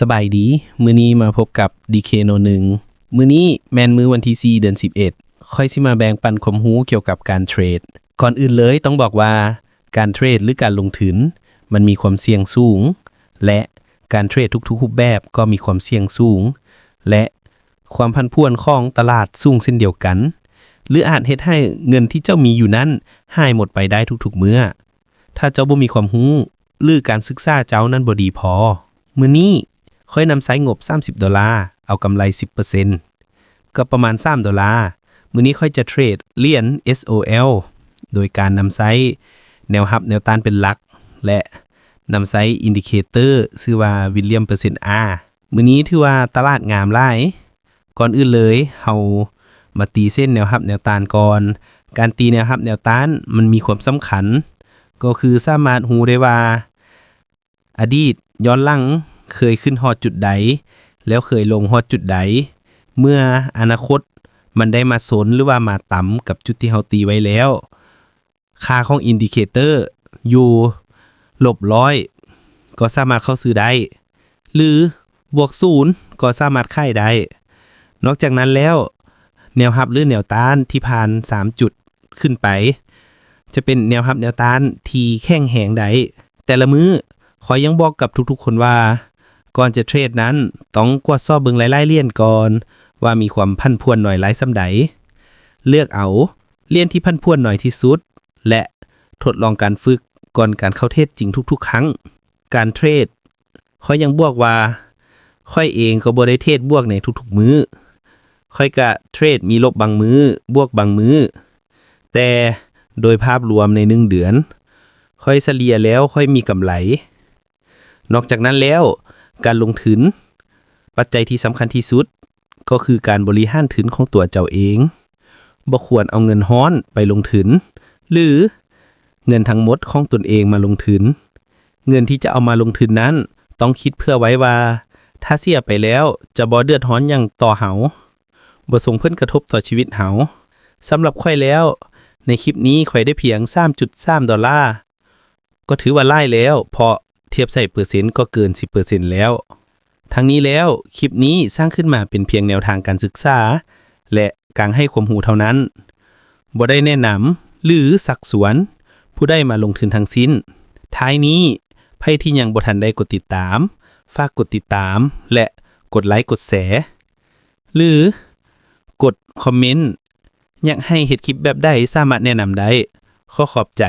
สบายดีมื้อนี้มาพบกับ DK01 มื้อนี้แม่นมื้อวันที่4เดือน11ค่อยสิมาแบ่งปันความรู้เกี่ยวกับการเทรดก่อนอื่นเลยต้องบอกว่าการเทรดหรือการลงทุนมันมีความเสี่ยงสูงและการเทรดทุกๆรูปแบบก็มีความเสี่ยงสูงและความผันผวนของตลาดสูงเช่นเดียวกันหรืออาจเฮ็ดให้เงินที่เจ้ามีอยู่นั้นหายหมดไปได้ทุกๆมื้อถ้าเจ้าบ่มีความรู้หรือการศึกษาเจ้านั้นบ่ดีพอมื้อนี้ค่อยนำใช้งบ$30เอากำไร 10% ก็ประมาณ$3มื้อนี้ค่อยจะเทรดเหรียญ SOL โดยการนำใช้แนวรับแนวต้านเป็นหลักและนำใช้อินดิเคเตอร์ชื่อว่า William %R มื้อนี้ถือว่าตลาดงามหลายก่อนอื่นเลยเฮามาตีเส้นแนวรับแนวต้านก่อนการตีแนวรับแนวต้านมันมีความสำคัญก็คือสามารถรู้ได้ว่าอดีตย้อนหลังเคยขึ้นฮอดจุดใดแล้วเคยลงฮอดจุดใดเมื่ออนาคตมันได้มาสนหรือว่ามาต่ำกับจุดที่เฮาตีไว้แล้วค่าของอินดิเคเตอร์อยู่-100ก็สามารถเข้าซื้อได้หรือบวก0ก็สามารถขายได้นอกจากนั้นแล้วแนวรับหรือแนวต้านที่ผ่าน3จุดขึ้นไปจะเป็นแนวรับแนวต้านที่แข็งแรงได้แต่ละมื้อขอยังบอกกับทุกๆคนว่าก่อนจะเทรดนั้นต้องกวดสอบเบิ่งหลายๆเหรียญก่อนว่ามีความผันผวนน้อยหลายส่ำใดเลือกเอาเหรียญที่ผันผวนน้อยที่สุดและทดลองการฝึกก่อนการเข้าเทรดจริงทุกๆครั้งการเทรดข้อยยังบอกว่าข้อยเองก็บ่ได้เทรดบวกในทุกๆมื้อข้อยก็เทรดมีลบบางมื้อบวกบางมื้อแต่โดยภาพรวมใน1เดือนค่อยเฉลี่ยแล้วค่อยมีกำไรนอกจากนั้นแล้วการลงทุนปัจจัยที่สำคัญที่สุดก็คือการบริหารทุนของตัวเจ้าเองบ่ควรเอาเงินฮ้อนไปลงทุนหรือเงินทั้งหมดของตนเองมาลงทุนเงินที่จะเอามาลงทุนนั้นต้องคิดเพื่อไว้ว่าถ้าเสียไปแล้วจะบ่เดือดร้อนหยังต่อเฮาบ่ส่งผลกระทบต่อชีวิตเฮาสำหรับข้อยแล้วในคลิปนี้ข้อยได้เพียง$3.3ก็ถือว่าหลายแล้วเพราะเทียบใส่เปอร์เซ็นต์ก็เกิน 10% แล้วทั้งนี้แล้วคลิปนี้สร้างขึ้นมาเป็นเพียงแนวทางการศึกษาและการให้ความรู้เท่านั้นบ่ได้แนะนำหรือสักสวนผู้ใดมาลงทุนทั้งสิ้นท้ายนี้ไผที่ยังบ่ทันได้กดติดตามฝากกดติดตามและกดไลค์กดแชร์หรือกดคอมเมนต์อยากให้เฮ็ดคลิปแบบใดสามารถแนะนำได้ขอขอบใจ